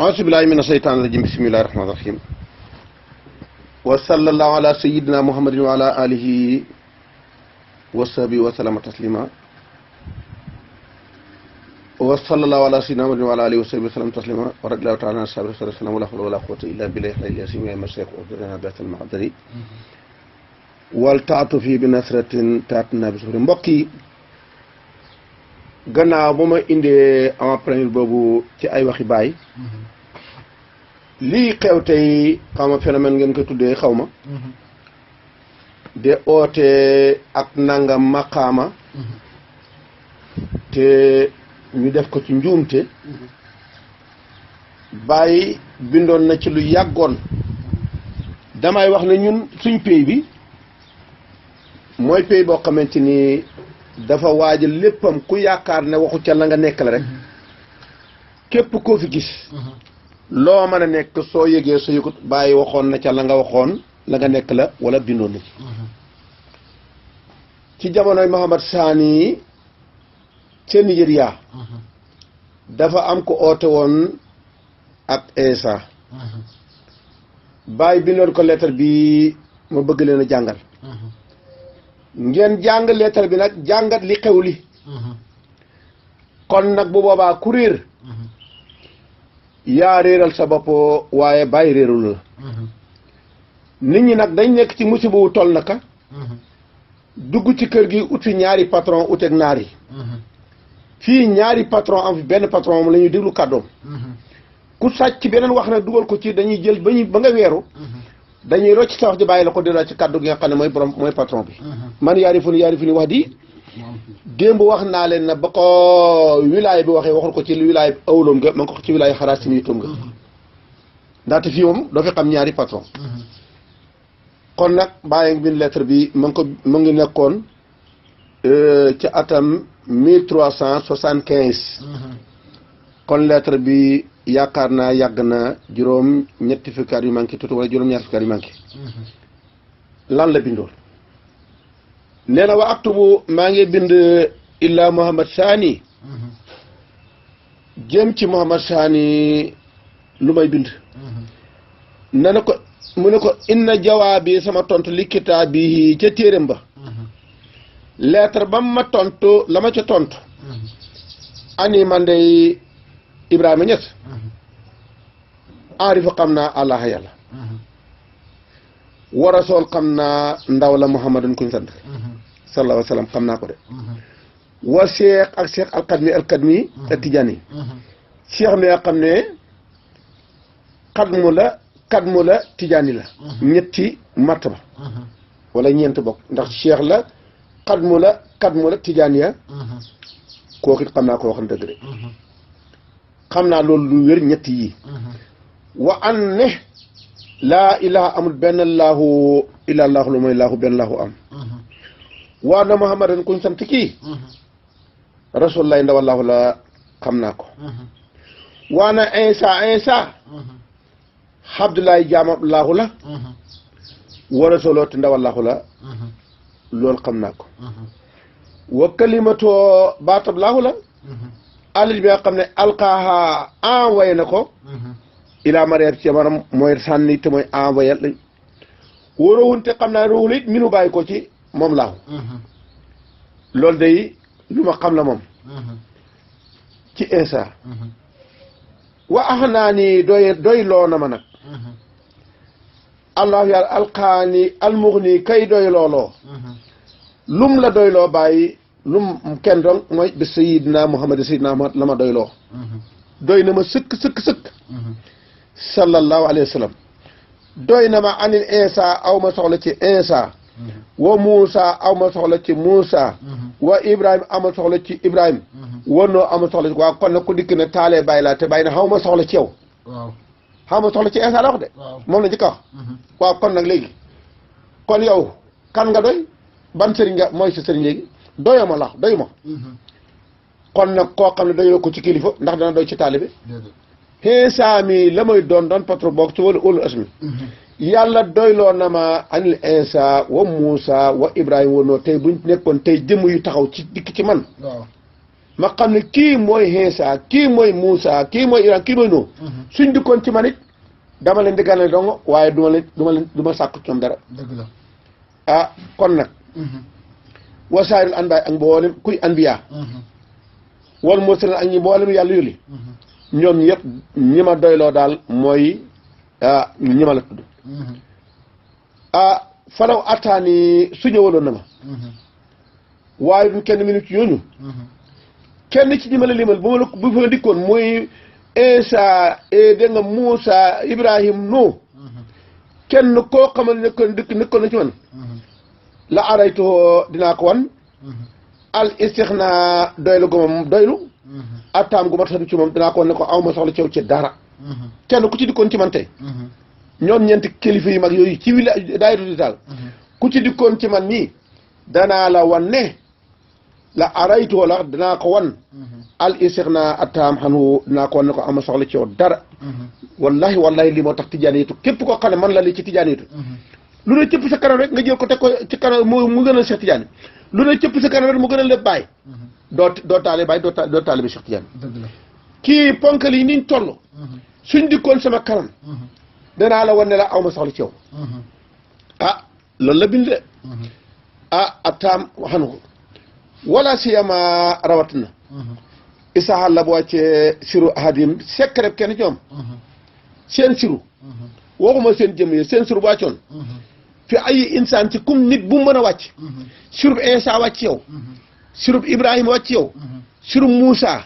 auzu billahi mina shaytaani rajim bismillahi rahmaani rahim wa sallallahu ala sayyidina muhammadin wa ala alihi wa sahbihi wa sallama taslima wa sallallahu ala sayyidina muhammadin wa ala alihi wa sahbihi wa sallama taslima wa radiyallahu ta'ala an ashabi rasulillah wala hawla wala quwwata illa billahi al-yasim ya mashaykh udrina batal ma'dari wal ta'atu fi bi nasratin ta'atna bi sufri mbokk yi gannaaw bu ma indee en premier boobu ci ay waxi baay lii xew tey xaw ma phénomène ngeen ko tuddee xaw ma de oote ak nangam maqaama te ñu def ko ci njuumte baay bindoon na ci lu yàggoon damay wax ne ñun suñ pays bi mooy pays boo xamante ni dafa waajal léppam ku yaakaar ne waxu ca la nga nekk la rek képp koo fi gis loo mën a nekk soo yëgee soo yëgut bàyyi waxoon na ca la nga waxoon la nga nekk la wala bindoon na ci jamonoy Mouhammad Saani ca Nigeria dafa am ko oote woon ak INSA bàyyi bindoon ko lettre bi ma bëgg leen a jàngal ngeen jàng lettre bi nag jàngat li xew li kon nag bu boobaa ku réer yaa réeral sa bopp waaye bàyyi réerul la nit ñi nag dañ nekk ci musiba wu toll naka dugg ci kër gi ut fi ñaari patron uteeg naar yi fii ñaari patron am fi benn patron moom la ñuy déglu kàddoom ku sàcc ci beneen wax nag dugal ko ci dañuy jël ba nga weeru dañuy rocc sa wax di bàyyi la ko delloo ci kàddu gi nga xam ne mooy borom mooy patron bi man yaari fu ni wax di démb wax naa leen na ba ko wilaay bi waxee waxul ko ci wilaay awloom nga ma ko ci wilaay xaraat si niitoom nga ndaxte fii moom doo fi xam ñaari patron kon nag bàyyi ngi bind lettre bi ma ngi nekkoon ci atam 1375 kon lettre bi yaakaar naa yàgg na juróom ñetti fukki at yu manqué tuuti wala juróom ñaar fukki at yu manqué lan la bindoon nee na wa aktubu maa ngi bind illa Mouhammad Saani jëm ci Mouhammad Saani lu may bind ne na ko mu ne ko inna jawaabi sama tontu li kitaabi ca téeréem ba lettre ba ma tontu la ma ca tontu ani man day Ibrahima NIASS aarifa xam naa allah yàlla wa rasool xam naa ndaw la muhammadun kuñ sant sallallahu alayhi wa sallam xam naa ko de wa cheikh ak cheikh alkadmi ak tijaani cheikh mi nga xam ne kadmu la tijaani la ñetti martaba wala ñeent bokk ndax cheikh la kadmu la tijaani ya kooku it xam naa ko waxam dëgg de xam naa loolu lu wér ñetti yi wa an ne laa ilaha amul benn laahu illa laahu lu mooy laahu benn laahu am waa na muhammadan kuñ sant kii rasulullah ndawal laahu la xam naa ko waa na insa abdullahi jaamab laahu la wa rasuloo te ndawal laahu la loolu xam naa ko wa kalimatoo baatab laahu la alal bi nga xam ne alqaaha envoyé na ko ilaa Mariam ci maanaam mooy sànni te mooy envoyé lañ wóoroowun te xam naa ruuxul it minu bàyyi ko ci moom laahu loolu day lu ma xam la moom ci insa wa ax naa ni doy loo na ma nag allahu yàlla alqaani almuxni kay doy looloo lum la doy loo bàyyi lum kenn doon mooy bi sayidina muhammad la ma doy loo doy na ma sëkk sallallahu alayhi wa sallam doy na ma anil insa aw ma soxla ci insa wa muusa aw ma soxla ci muusa wa ibrahima ama soxla ci ibrahima wa noo ama soxla ci waaw kon nag ku dikk ne taalee bàyyi laa te bàyyi na xaw ma soxla ci yow xaw ma soxla ci insa la wax de moom la njëkk a wax waaw kon nag léegi kon yow kan nga doy ban sëriñ nga mooy sa sëriñ léegi doyo ma la doyu ma kon nag koo xam ne doyoo ko ci kilifa ndax dana doy ci taalibe insa mi la may doon patron boog ci wala ulu asmi yàlla doyloo na ma anil insa wa muusa wa ibrahima wa noo tey buñ nekkoon tey jëmm yu taxaw ci dikk ci man ma xam ne kii mooy Insa kii mooy Moussa kii mooy Ibrahima kii mooy Nuux suñ dikkoon ci man it dama leen di gànnaaw dong waaye du ma sàkku ci ñoom dara. dëgg la ah kon nag. wasaaril anbiyaa ak mboolem kuy anbiyaa. wal mursalin ak ñi mboolem yàlla yulli. ñoom ñëpp ñi ma doyloo daal mooy ñi ma la tudd. falaw attaani su ñëwaloon na ma. waaye duñ kenn minute ñooñu. kenn ci ñi ma la limal bu fa dikkoon muy Insa dégg nga Moussa Ibrahima Nuux kenn koo xamal nekkoon na ci man. la araytoo dinaa ko wan. al istixnaa doylu gu ma doylu. attaam gu ma tax ci moom dinaa ko wan ne ko aw ma soxla cew ci dara. kenn ku ci dikkoon ci man tey. ñoom ñeenti kilifa yu mag yooyu ci village daayira daal. ku ci dikkoon ci man nii danaa la wan ne la araytoo la dinaa ko wan. al istixnaa attaam xanu dinaa ko wan ne ko aw ma soxla cew dara. wallahi lii moo tax tijaaniitu képp koo xam ne man la lii ci tijaaniitu. lu ne cëpp sa kanam rek nga jël ko teg ko ci kanam mu gën a Cheikh Tidiane lu ne cëpp sa kanam rek mu gën a lépp bàyyi. doo taale bàyyi doo taale bi Cheikh Tidiane. kii ponkal yi niñ toll. suñ dikkoon sama kanam. danaa la wan ne la aw ma soxla ci yow. loolu la bindee. ab taam waxanu ko. wala siyama rawatina. Isaaxa la bu wàccee siru ahadim secret kenn ci ñoom. seen siru. waxuma seen jëmm yi seen siru bu wàccoon. fi ay insaan ci kum nit bu mu mën a wàcc. surub Insa wàcc yow. surub Ibrahima wàcc yow. surub Moussa.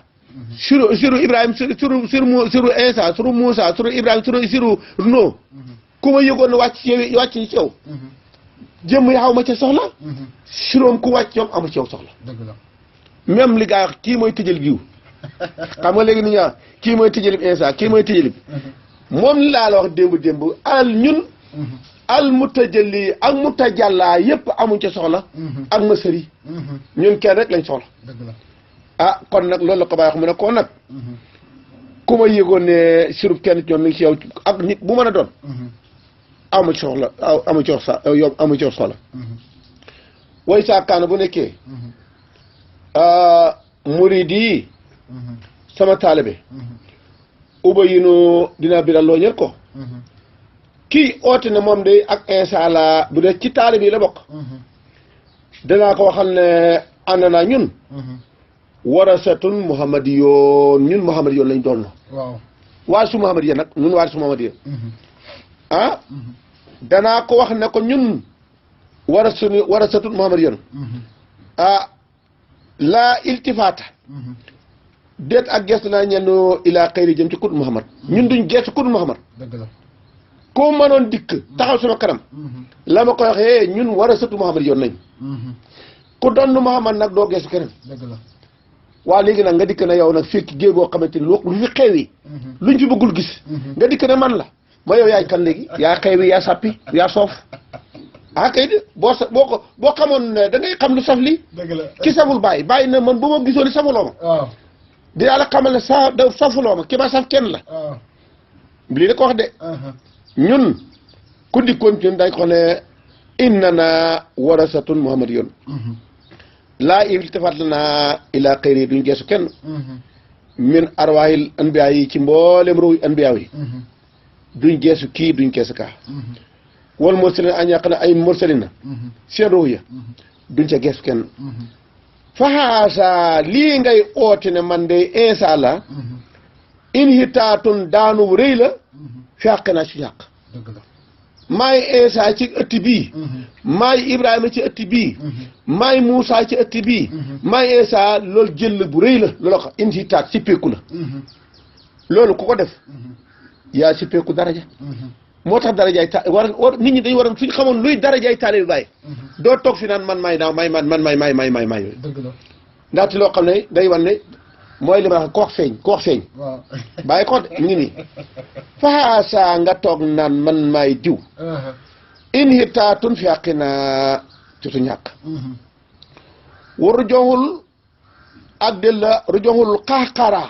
suru Ibrahima suru Insa suru Moussa suru Ibrahima suru Nuux. ku ma yëgoon ne wàcc ci yow. jëmm yi xaw ma ca soxla. suroom ku wàcc yow amu ci yow soxla. même li gaa kii mooy tëjal jiw. xam nga léegi ni ñaa kii mooy tëjalib Insa kii mooy tëjalib. moom laa la wax démb al ñun. al mutajalli ak mutajalla yëpp amuñ ca soxla. ak masari. ñun kenn rek lañ soxla. kon nag loolu la ko bàyyi wax mu ne ko nag. ku ma yëgoon ne surub kenn ci ñoom mi ngi ci yow ak nit bu mën a doon. amu ci soxla amu ci yow amu ci soxla. way saa kaana bu nekkee. muridi sama taalibe. uba yi nu dina biral loo ñër ko. kii oote ne moom day ak Insa la bu dee ci taalibe yi la bokk. danaa ko waxal ne ànd naa ñun. warasatun muhammadiyoon ñun muhammadiyoon lañ doon. waaw waarisu muhammadiya nag ñun waarisu muhammadiya. danaa ko wax ne ko ñun warasatun muhammadiyoon. laa iltifaata. déet ak gestu naa ñenn ilaa xëyri jëm ci kudd Muhammad ñun duñ gestu kudd Muhammad. dëgg la koo mënoon dikk taxaw sama kanam. la ma koy waxee ñun warasatu Muhammad yoon nañ. ku doon Muhammad nag doo gestu keneen. dëgg la waa léegi nag nga dikk na yow nag fekk géej goo xamante ni lu fi xewi. luñ fi bëggul gis. nga dikk ne man la ma yow yaay kan léegi yaa xewi yaa sàppi yaa soof. kay de boo xamoon da ngay xam lu saf lii. dëgg la ki saful bàyyi na man bu ma gisoon ni safuloo ma. waaw dinaa la xamal ne safuloo ma ki ma saf kenn la. waaw lii da ko wax de. ñun ku dikkoon ñun dañ ko ne innana warasatun muhammadiyun. laa iltifaat lanaa ilaa xayri duñ geesu kenn. min arwaahil anbiyaa yi ci mboolem ruuy anbiyaa yi. duñ geesu kii duñ geesu kaa. wal mursalin a ñàq na ay mursalin na seen ruux ya duñ ca geesu kenn. faxaasa lii ngay oote ne man de Insa la. in hitaatun daanu rëy la. fàq naa ci yàq. maay Insa ci ëtt bii. maay Ibrahima ci ëtt bii. maay Moussa ci ëtt bii. maay Insa loolu jël bu rëy la loolu xam in hitaat sippeeku la. loolu ku ko def. yaa sippeeku daraja. moo tax darajaay war nit ñi dañu war a suñ xamoon luy darajaay taalibe Baay. doo toog fi naan man maay naaw may yooyu. dëgg la ndaxte loo xam ne day wan ne mooy li ma wax ko wax feeñ. waaw bàyyi ko de ngi nii. faasa nga toog naan man maay diw. in hitaatun fi àqi naa surtout ñàkk. rujoxul ak del la rujoxul xaaxaraa.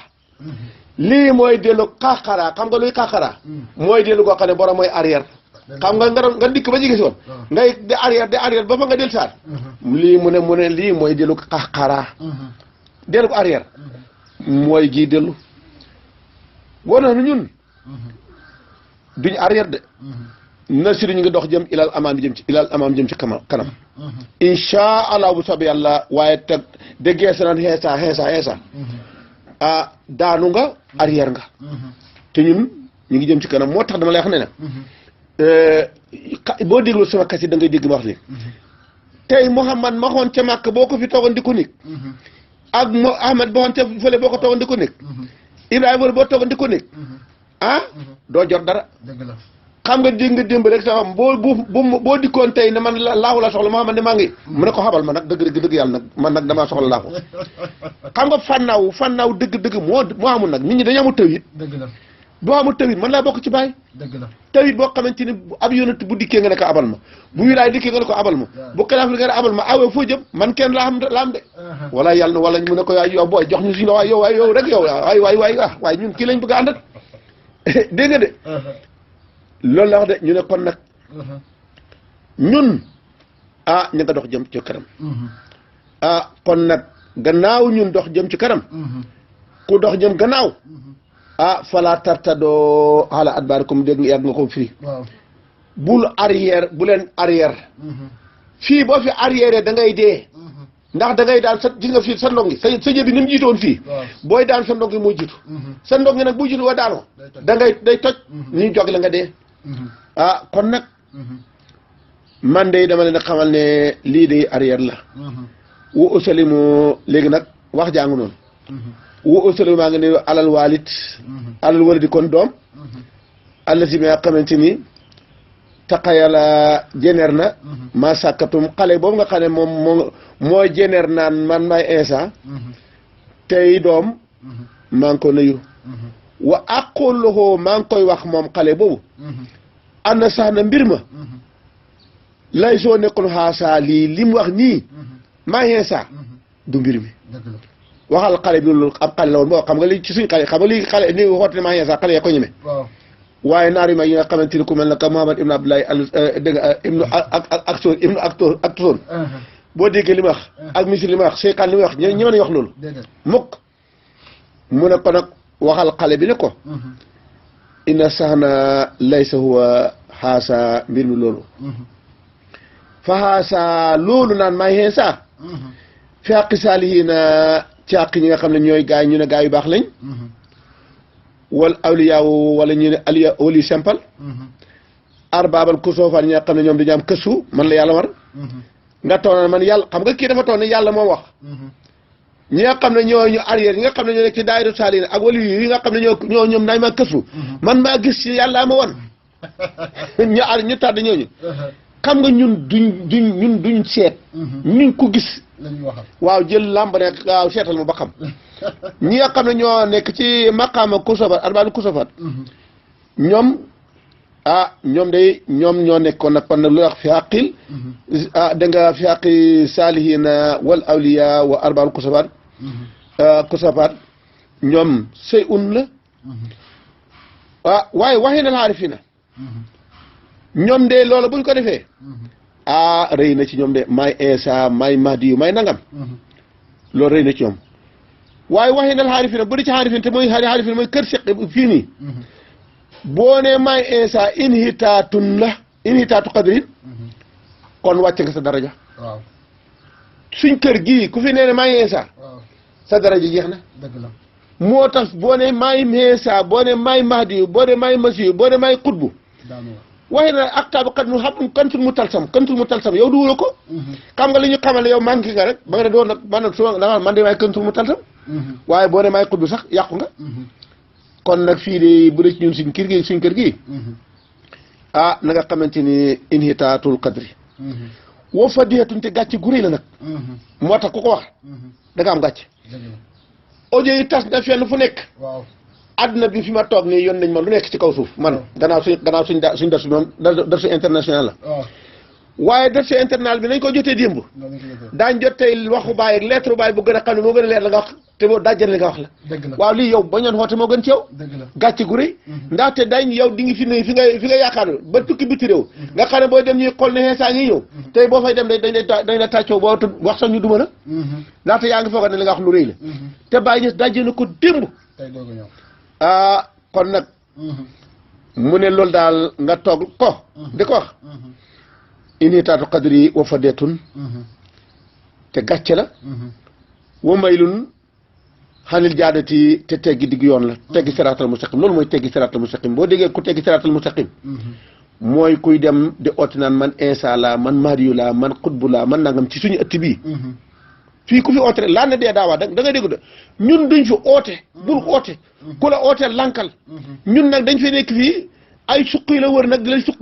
lii mooy dellu xaaxaraa xam nga luy xaaxaraa. mooy dellu goo xam ne borom mooy arrière. xam nga nga dikk ba jigi si woon. ngay de arrière ba fa nga del saat. lii mu ne lii mooy dellu xaaxaraa. dellu ko arrière mooy gii dellu boo na ñun duñ arrière de na si ñu ngi dox jëm ilal amaam jëm ci kanam insha allah bu soobee yàlla waaye te déggee sa naan xeesa daanu nga arrière nga te ñun ñu ngi jëm ci kanam moo tax dama lay wax ne na boo déglu sama kas yi da ngay dégg ma wax li tey Mouhamad ma xoon ca Màkk boo ko fi toogoon di ko nekk ak Ahmed boo xoon ca fële boo ko toogoon di ko nekk Ibrahima boo toogoon di ko nekk doo jot dara xam nga dégg nga démb rek sa xam boo dikkoon tey ne man laaxu la soxla Mouhamad ne maa ngi mu ne ko xabal ma nag dëgg yàlla nag man nag damaa soxla laaxu xam nga fànnaaw dëgg moo amul nag nit ñi dañu amul tawit boo amul tawit man laa bokk ci bàyyi tawit boo xamante ni ab yonent bu dikkee nga ne ko abal ma bu wilaay dikkee nga ne ko abal ma bu xilaaf li nga ne abal ma awee foo jëm man kenn laa am de wala yàlla na wala mu ne ko yaay yow booy jox ñu si la waay yow rek yow waay ñun kii lañ bëgg a àndat dégg nga de loolu la wax de ñu ne kon nag ñun ñu nga dox jëm ci kanam kon nag gannaaw ñun dox jëm ci kanam ku dox jëm gannaaw fala tartadoo ala adbaarikum dégg yàgg nga ko fii bul arrière bu leen arrière fii boo fi arrière da ngay dee ndax da ngay daan sa gis nga fii sa ndongi sa jëbi ni mu jiitoon fii booy daan sa ndongi moo jiitu sa ndongi nag bu jiitu wa daanoo da ngay day toj ñu jog la nga dee kon nag man de dama leen a xamal ne lii de arrière la wu usalimu léegi nag wax jàngu noonu wu usalimu maa ngi ne alal walidi kon doom àlla si nga xamante ni taqayala jeneer na maa sàkkatum xale boobu nga xam ne moom mooy jeneer naan man maay INSA tey doom maa ngi ko nuyu wa aquluhu maa ngi koy wax moom xale boobu ana sax na mbir ma lay soo nekkul xaasa lii li mu wax nii maa INSA du mbir mi waxal xale bi loolu ab xale la woon boo xam nga li ci suñ xale xam nga lii xale ni xoote ne maa INSA xale yaa ko ñeme waaye naar yi mag yi nga xamante ni ku mel ne que Mouhamad ibnu Abdoulaye dégg nga ibnu actoon boo déggee li ma wax ak misir li ma wax seykaan li ma wax ñi mën a wax loolu mukk mu ne ko nag waxal xale bi ne ko ina saxna laysa huwa xaasa mbir mi loolu fa xaasa loolu naan maay INSA fi àqi saalihiina ci àq ñi nga xam ne ñooy gaay ñu ne gaay yu baax lañ wal awliyaaw wala ñu ne aliya wali simple arbaabal kusoofaan ñi nga xam ne ñoom dañu am kësu man la yàlla war nga toog man yàlla xam nga kii dafa toog ne yàlla moom wax ñi nga xam ne ñoo ñu arrière ñi nga xam ne ñoo nekk ci daayiru saaliin ak wali yi nga xam ne ñoo ñoom naay maa kësu man maa gis ci yàlla ma wan ñu tàdd ñooñu xam nga ñun duñ seet ñun ko gis waaw jël làmb ne waaw seetal ma ba xam ñi nga xam ne ñoo nekk ci maqaama kusofaat arbaalu kusofaat ñoom ñoom day ñoom ñoo nekkoon nag kon nag lu wax fi àqil da nga fi àqi saalihiina wal awliya wa arbaalu kusofaat ñoom sëy un la waaye waxee na xaarifina ñoom de loolu buñ ko defee rëy na ci ñoom de maay INSA maay Mahdi yu maay nangam loolu rëy na ci ñoom waaye waxi nal xaarifina bu di ci xaarifina te mooy xaarifina mooy kër seq fii nii boo ne maay INSA inhitaatu qadrin kon wàcc nga sa daraja suñ kër gii ku fi nee ne maay INSA sa daraja jeex na moo tax boo ne maay INSA boo ne maay Mahdi yu boo ne maay Masiyu boo ne maay xutbu waaye nag aktaabu xat nu xam kantul mu talsam yow duwula ko xam nga li ñu xamal yow manqué nga rek ba nga ne doon nag man suma da man de maay kantul mu talsam waaye boo ne maay xutbu sax yàqu nga kon nag fii de bu dee ci ñun suñ kër gi na nga xamante ni inhitaatul qadri woo fa diyatun te gàcce gu rëy la nag moo tax ku ko wax da nga am gàcce audio yi tas na fenn fu nekk àdduna bi fi ma toog nii yoon nañ ma lu nekk ci kaw suuf man gannaaw suñ darsu moom darsu international la waaye darsu international bi nañ ko jotee démb daañ jotee waxu baay ak lettre baay bu gën a xam ne moo gën a leer la nga wax te boo dajjal li nga wax la waaw lii yow bañoon xoote moo gën ci yow gàcce gu rëy ndaxte dañ yow di ngi fi ne fi nga yaakaar ba tukki biti réew nga xam ne booy dem ñuy xool ne xeesaa ngi ñëw tey boo fay dem dañ la tàccoo boo wax sax ñu duma la ndaxte yaa ngi foog ne li nga wax lu rëy la te bàyyi ñes dajje na ko démb kon nag mu ne loolu daal nga toog ko di ko wax ini taatu qadri wa fadeetun te gàcce la wa maylun xanil jaadati te teggi digg yoon la teggi siraatal mustaqim loolu mooy teggi siraatal mustaqim boo déggee ku teggi siraatal mustaqim mooy kuy dem di oote naan man INSA la man Mariou la man xutbu la man nangam ci suñu ëtt bii fii ku fi oote rek laa ne dee daawaa da nga dégg de ñun duñ fi oote bul oote ku la ooteel lankal ñun nag dañ fi nekk fii ay suq yi la wër nag di lay suq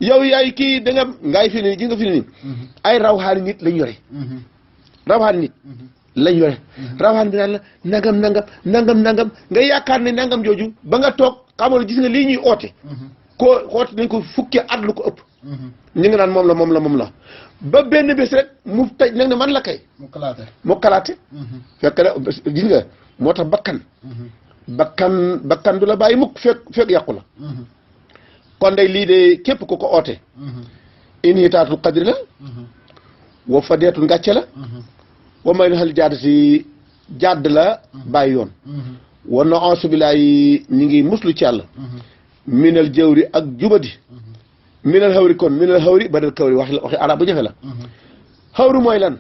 yow yaay kii da nga ngaay fi ne gi nga fi ne nii ay rawxaani nit lañ yore rawxaani nit lañ yore rawxaan bi naan la nangam nga yaakaar ne nangam jooju ba nga toog xamal gis nga lii ñuy oote koo oote nañ ko fukki at lu ko ëpp ñu ngi naan moom la ba benn bés rek mu tëj nag ne man la kay mu kalaate fekk na gis nga moo tax bakkan du la bàyyi mukk fekk yàqu la kon day lii de képp ku ko oote initaatul qadri la wa fadeetul ngàcce la wa may na xel jadd la bàyyi yoon wa na ansubilaay ñi ngi muslu ci yàlla minal jëwri ak jubadi minal xawri badal kawri waxi arab bu jafe la xawri mooy lan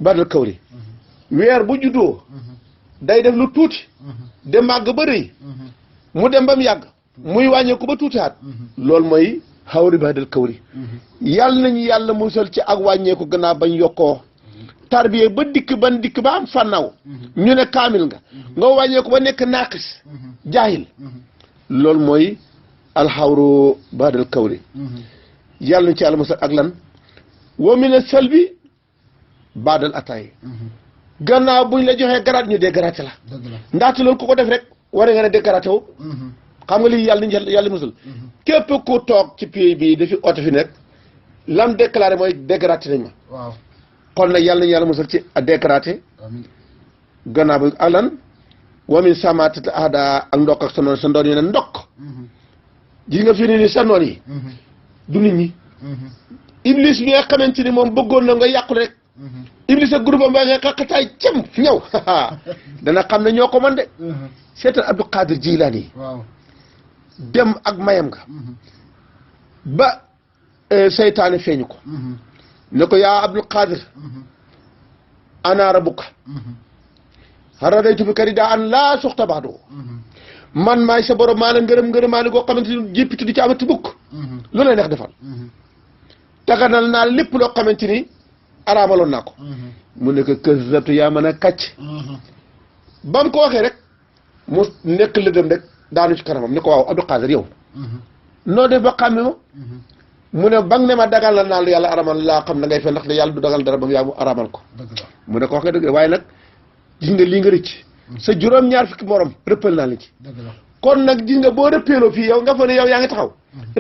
badal kawri weer bu juddoo day def lu tuuti de màgg ba rëy mu dem ba mu yàgg muy wàññeeku ba tuutiwaat loolu mooy xawri badal kawri yàlla nañu yàlla musal ci ak wàññeeku gannaaw bañ yokkoo tarbiye ba dikk ba am fànnaw ñu ne kaamil nga wàññeeku ba nekk naaqis jaahil loolu mooy alxawru badal kawri yàlla nañu ci yàlla musal ak lan wa mina salbi badal ataay gannaaw buñ la joxee garaat ñu déggaraate la ndaxte loolu ku ko def rek war nga ne déggaraate wu xam nga lii yàlla musal képp ku toog ci pays bi dafi oote fi nekk lam déclaré mooy déggaraate nañ ma waaw kon nag yàlla nañu yàlla musal ci déggaraate gannaaw bu ak lan wa min samaatati ahda ak ndokk ak sa ndoon yi ne ndokk gis nga fi ni sa noon yi du nit ñi iblis bi nga xamante ni moom bëggoon na nga yàqu rek iblis ak groupe am ba nga xaqataay cem ñëw dana xam ne ñoo ko man de seetal Abdou Qadir Jilaani dem ak mayam nga ba seytaane feeñu ko ne ko yaa Abdou Qadir ana rabbuka radaytu bi kari daa an laa suxta baxdoo man maay sa borom maa la ngërëmaani goo xamante ni jéppitu di ci amati bukk lu la neex defal taganal naa lépp loo xamante ni araamaloon naa ko mu ne ko kësatu yaa mën a kàcc ba mu ko waxee rek mu nekk lëdëm rek daanu ci kanamam ne ko waaw Abdou Qadir yow noo def ba xàmme ma mu ne ba nga ne ma dagal la naa lu yàlla aramal laa xam na ngay fen ndax de yàlla du dagal dara ba mu yaa mu aramal ko mu ne ko wax nga dëgg waaye nag gis nga lii nga rëcc sa juróom-ñaar fukki morom rëppal naa la ci kon nag gis nga boo rëppeeloo fii yow nga fa ne yow yaa ngi taxaw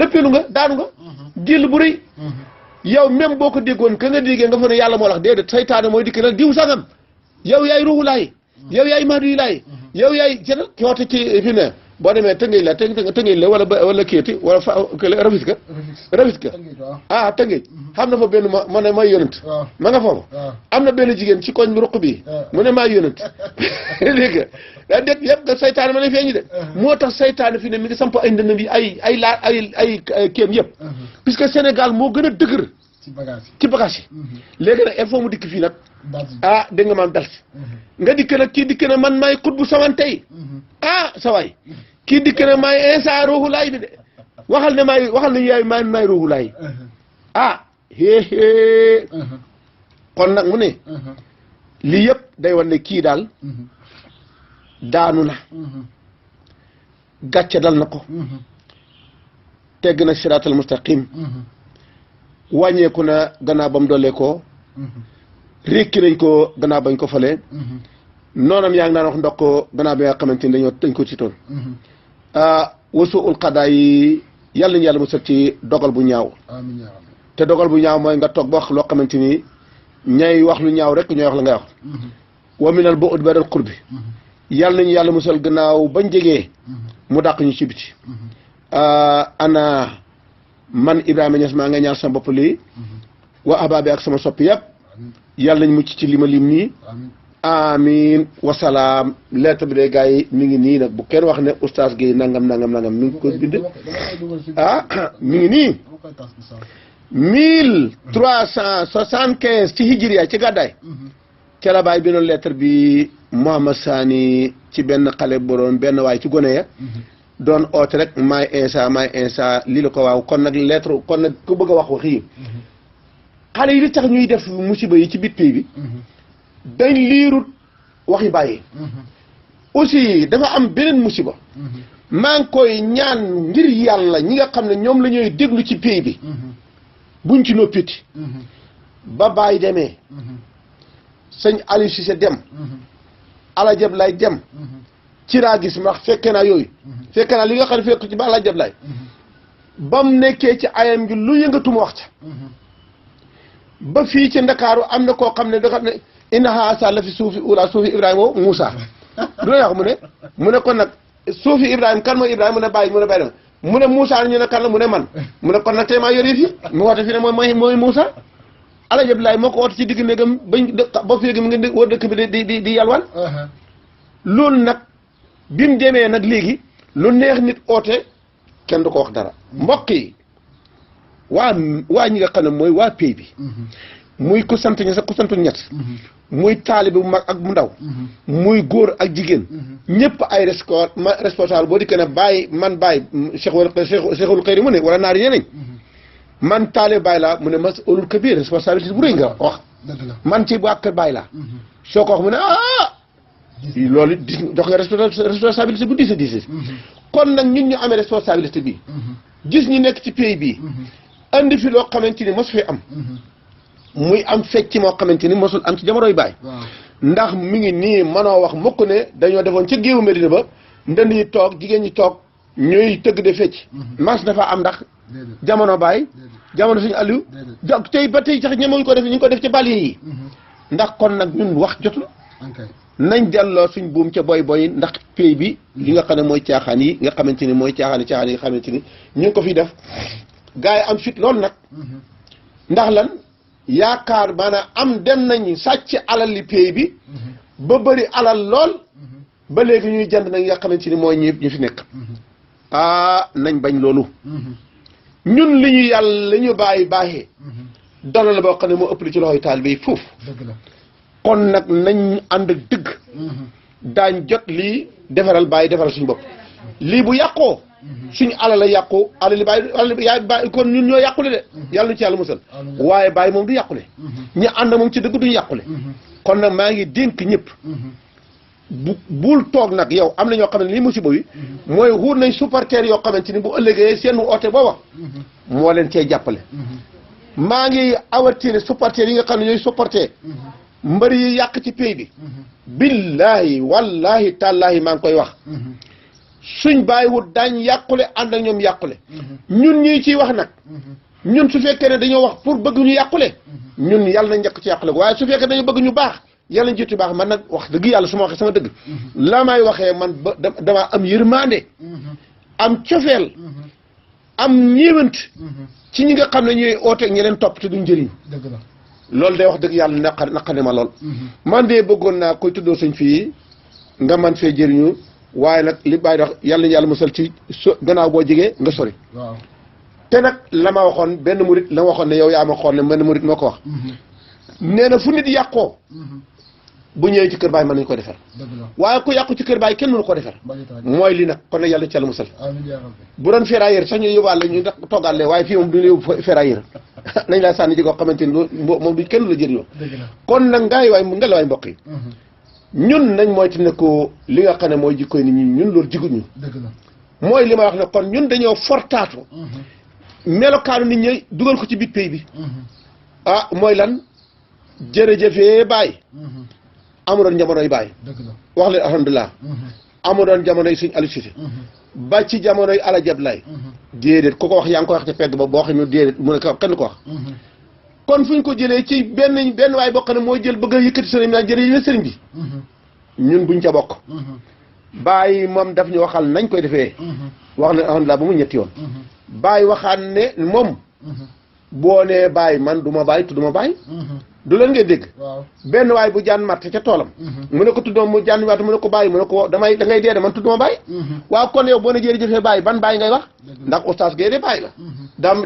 rëppeelu nga daanu nga jël bu rëy yow même boo ko déggoon ka nga déggee nga fa ne yàlla moo lax déedéet saytaane mooy dikk nag diw sangam yow yaay ruuxu laay yow yaay maadu yi laay yow yaay jël ki woote ci fi ne boo demee tëngéej la tëngéej la wala kiyati wala fa Rufisque tëngéej xam na fa benn ma ne may yonent ma nga foofu am na benn jigéen ci koñ ruq bi mu ne maa yonent léegi daa dégg yëpp nga saytaane ma ne feeñu de moo tax saytaane fi ne mi ngi samp ay ndënd bi ay kéem yëpp puisque Sénégal moo gën a dëgër ci bagage yi léegi nag il faut mu dikk fii nag dégg nga maam dal si nga dikk nag kii dikk na man maay xut bu samantey sa waay kii dikk na maay INSA ruuxu laay bi de waxal ne yaay maay ruuxu laay kon nag mu ne lii yëpp day wan ne kii daal daanu na gàcce dal na ko tegg na siraatal mustaqim wàññeeku na gannaaw ba mu doolee ko rékki nañ ko gannaaw bañ ko falee noonam yaa ngi naan wax ndox ko gannaaw bi nga xamante ni dañ ko tiitoon wasu ul xadaa yi yàlla nañu yàlla musal ci dogal bu ñaaw te dogal bu ñaaw mooy nga toog ba wax loo xamante ni ñay wax lu ñaaw rek ñooy wax la ngay wax wa minal bu'd badal qurbi yàlla nañu yàlla musal gannaaw bañ jegee mu dàq ñu ci biti ana man Ibrahima Niass maa nga ñaar sama bopp lii wa abaabi ak sama soppi yëpp yàlla nañ mucc ci li ma lim nii amin wasalaam lettre bi de gars yi mi ngi nii nag bu kenn wax ne oustaz Guèye nangam mi ngi ko bind mi ngi nii 1375 ci hijriya ci gàddaay ca la bàyyi binoon lettre bi Mouhammad Saani ci benn xale boroon benn waay ci gone ya doon oote rek maay insa lii la ko waaw kon nag lettre kon nag ku bëgg a wax wax yi xale yi li tax ñuy def musiba yi ci biir pays bi dañ liirut waxi bàyyi aussi dafa am beneen musiba maa ngi koy ñaan ngir yàlla ñi nga xam ne ñoom la ñuy déglu ci pays bi buñ ci noppiti ba bàyyi demee sëñ Aliou Cissé dem Alajab lay dem ci raa gis ma fekke naa yooyu fekke naa li nga xam ne fekk ci ba Alajab lay ba mu nekkee ci ayam gi lu yëngatuma wax ca ba fii ci Ndakaaru am na koo xam ne da xam ne innahaa sa la fi suufi ula suufi Ibrahima Moussa du la wax mu ne kon nag suufi Ibrahima kan mooy Ibrahima mu ne bàyyi mu ne Moussa ñu ne kan la mu ne man mu ne kon nag tey maa yor fi mu woote fi ne mooy Moussa Alaaji Abdoulaye moo ko woote ci digg néegam bañ ba féegi mu ngi wër dëkk bi di yalwaan loolu nag bi mu demee nag léegi lu neex nit oote kenn du ko wax dara mbokk yi waa ñi nga xam ne mooy waa pays bi muy ku sant ña sax ku santu ñett muy taalibe bu mag ak bu ndaw muy góor ak jigéen ñëpp ay responsable boo dikkee ne bàyyi man bàyyi cheikhul xëyri mu ne wala naar yeneñ man taalibe bàyyi laa mu ne mas'ulul kabir responsabilité bu rëy nga wax man ci waa kër bàyyi laa soo ko wax mu ne loolu di jox nga responsabilité bu diis kon nag ñun ñu amee responsabilité bi gis ñu nekk ci pays bii andi fi loo xamante ni mosu fi am muy am fecc moo xamante ni mosul am ci jamonoy baay ndax mi ngi nii mënoo wax mukk ne dañoo defoon ca géewu Medina ba ndënd yi toog jigéen ñi toog ñuy tëgg de fecc mas dafa am ndax jamono baay jamono suñu Aliou tey ba tey sax ñemewuñu ko def ñu ngi ko def ci bali yi ndax kon nag ñun wax jotul nañ delloo suñ buum ca boy ndax pays bi li nga xam ne mooy caaxaan yi nga xamante ni mooy caaxaan yi nga xamante ni ñu ngi ko fiy def gars yi am fit loolu nag ndax lan yaakaar maanaam am dem nañ sàcc alal li pays bi ba bëri alal lool ba léegi ñuy jënd nag nga xamante ni mooy ñu fi nekk nañ bañ loolu ñun li ñu yàlla li ñu bàyyee doona la boo xam ne moo ëpp li ci loxoy taalibe yi foofu kon nag nañ ànd ak dëgg daañ jot lii defaral suñu bopp lii bu yàqoo suñu alal la yàqu alal li bàyyi kon ñun ñoo yàqule de yàlla nu ci yàlla musal waaye bàyyi moom du yàqule ñi ànd moom ci dëgg duñu yàqule kon nag maa ngi dénk ñëpp bul toog nag yow am na ñoo xam ne lii musiba wi mooy xuur nañ supporter yoo xamante ni bu ëllëgee seen oote booba moo leen cee jàppale maa ngi avertir supporter yi nga xam ne ñooy supporter mbër yi yàq ci pays bi billaahi wallaahi tallaahi maa ngi koy wax suñ bàyyiwut daañ yàqule ànd ak ñoom yàqule ñun ñii ciy wax nag ñun su fekkee ne dañoo wax pour bëgg ñu yàqule ñun yàlla na njëkk ci yàqule waaye su fekkee dañoo bëgg ñu baax yàlla na jiitu baax man nag wax dëgg yàlla su ma waxee sama dëgg la may waxee man ba damaa am yërmande am cofeel am ñéewant ci ñi nga xam ne ñooy oote ñi leen topp te duñ njëriñ loolu day wax dëgg yàlla naqari ma lool man de bëggoon naa koy tuddoo sëñ fii nga man fee jëriñu waaye nag li bàyyi wax yàlla na yàlla musal ci gannaaw boo jigee nga sori te nag la ma waxoon benn murit la ma waxoon ne yow yaa ma xool ne benn murit moo ko wax nee na fu nit yàqoo bu ñëwee ci kër baay mën nañu ko defar waaye ku yàqu ci kër baay kenn mënu ko defar mooy li nag kon nag yàlla ci yàlla musal bu doon ferrailleur sax ñu yóbbaale ñu toggaale waaye fii moom du ñu yóbbu ferrailleur nañ laa sànni ji koo xamante ni moom du kenn la jëriñoo kon nag ngelawaay mbokk yi ñun nañ mooy te ne ko li nga xam ne mooy jikkoy nit ñi ñun loolu jiguñu mooy li ma wax ne kon ñun dañoo fortaatu melokaanu nit ñi dugal ko ci biir pays bi mooy lan jërëjëfee baay amu doon jamonoy baay wax leen alhamdulilah amu doon jamonoy suñ Aliou Cissé ba ci jamonoy Alaaji Abdoulaye déedéet ku ko wax yaa ngi ko wax ci pegg ba boo xam ne déedéet mu ne kenn ko wax kon fu ñu ko jëlee ci benn waay boo xam ne mooy jël bëgg a yëkkati sëriñ bi naan jërëjëf sëriñ bi ñun buñ ca bokk bàyyi moom daf ñu waxal nañ koy defee wax na alhamdulilah ba mu ñetti yoon bàyyi waxaan ne moom boo nee bàyyi man du ma bàyyi tudd ma bàyyi du leen ngay dégg benn waay bu jaan matt ca toolam mu ne ko tuddoo mu jaan matt mu ne ko bàyyi mu ne ko da ngay dee de man tudd ma bàyyi waaw kon yow boo ne jërëjëfee bàyyi ban bàyyi ngay wax ndax oustaz Guèye de bàyyi la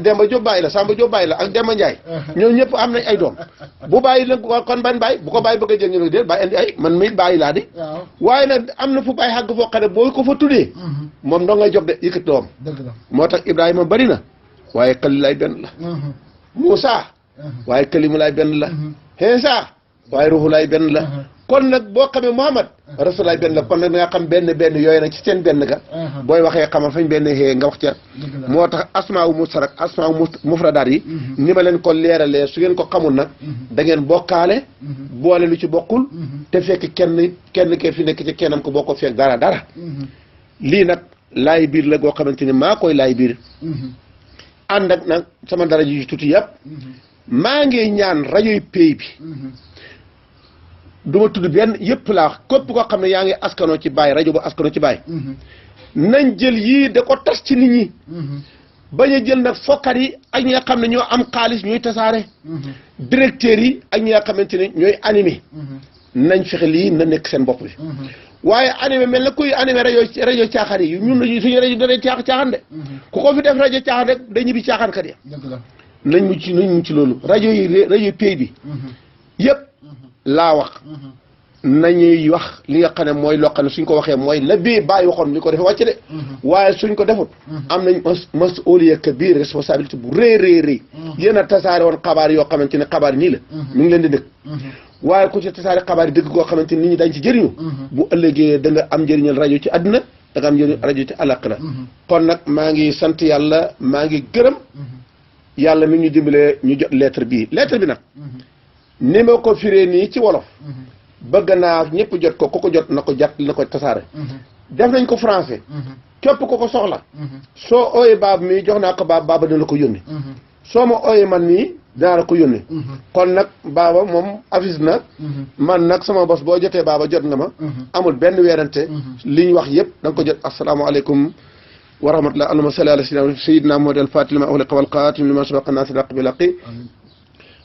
Demba Diop bàyyi la Samba Diop bàyyi la ak Demba Ndiaye ñoo ñëpp am nañ ay doom bu bàyyi la kon ban bàyyi bu ko bàyyi bëgg a jël ñu ne déet bàyyi indi ay man mi bàyyi laa di waaye nag am na fu bàyyi xàgg foo xam ne boo ko fa tuddee moom doo ngay jóg de yëkkati doom moo tax Ibrahima bari na waaye Kalilaay benn la Moussa waaye Kalimulaay benn la Insa waaye Ruhulaay benn la kon nag boo xamee Mouhamad Rasulaay benn la kon nag da nga xam benn yooyu nag ci seen benn ga booy waxee xamal fañ benn xëyee nga wax ca moo tax asmaa wu mustarak asmaa wu mufradaat yi ni ma leen ko leeralee su ngeen ko xamul nag da ngeen bokkaale boole lu ci bokkul te fekk kenn ke fi nekk ci kennam ko boo ko fekk dara lii nag laay biir la goo xamante ni maa koy laay biir ànd ak nag sama dara ji tuuti yëpp maa ngi ñaan rajo yi pays bi du ma tudd benn yëpp laa wax képp koo xam ne yaa ngi askanoo ci Baye rajo ba askanoo ci Baye nañ jël yii da ko tas ci nit ñi bañ a jël nag fokkat yi ak ñi nga xam ne ñoo am xaalis ñuy tasaare directeurs yi ak ñi nga xamante ne ñooy animé nañ fexe lii na nekk seen bopp bi waaye animé mel na kuy animé rajo caaxaan yi ñun suñu rajo da caaxaan de ku ko fi def rajo caaxaan rek day ñibbi caaxaan kat ya nañ mu ci loolu rajo yi pays bi yëpp laa wax nañuy wax li nga xam ne mooy loo xam ne suñ ko waxee mooy la bii bàyyi waxoon ni ko defee wàcc de waaye suñ ko defut am nañ mas'uliya kabir responsabilité bu rëy yéen a tasaare woon xabaar yoo xamante ne xabaar yi nii la mi ngi leen di dëkk waaye ku ci tasaare xabaar yi dëgg koo xamante ni nit ñi dañ ci jëriñu bu ëllëgee da nga am njëriñal rajo ci àdduna da nga am njëriñ rajo ci àllaaxira kon nag maa ngi sant yàlla maa ngi gërëm yàlla mi ñu dimbalee ñu jot lettre bi nag ni ma ko firee nii ci wolof bëgg naa ñëpp jot ko ku ko jot na ko tasaare def nañ ko français képp ko ko soxla soo ooyee baab mi jox naa ko baaba dina ko yónni soo ma ooyee man nii dinaa la ko yónni kon nag baaba moom affiche na man nag sama bos boo jotee baaba jot nga ma amul benn weerante li ñu wax yëpp da nga ko jot asalaamaaleykum wa rahmatullah allahumma salli ala sayyidina Muhammad al-Fatih lima ughliqa wal khatim lima sabaqa nasir al bil haqq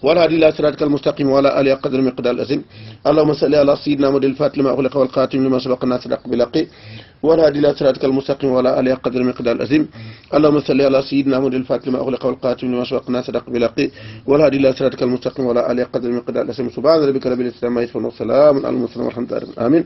والهادي إلى صراطك المستقيم وعلى آله قدر المقدار العظيم اللهم صل على سيدنا محمد الفاتح لما أغلق والخاتم لما سبق الناس الحق بالحق والهادي إلى صراطك المستقيم وعلى آله قدر المقدار العظيم اللهم صل على سيدنا محمد الفاتح لما أغلق والخاتم لما سبق الناس الحق بالحق والهادي إلى صراطك المستقيم وعلى آله قدر المقدار العظيم سبحان ربك رب العزة عما يصفون وسلام على المرسلين والحمد لله آمين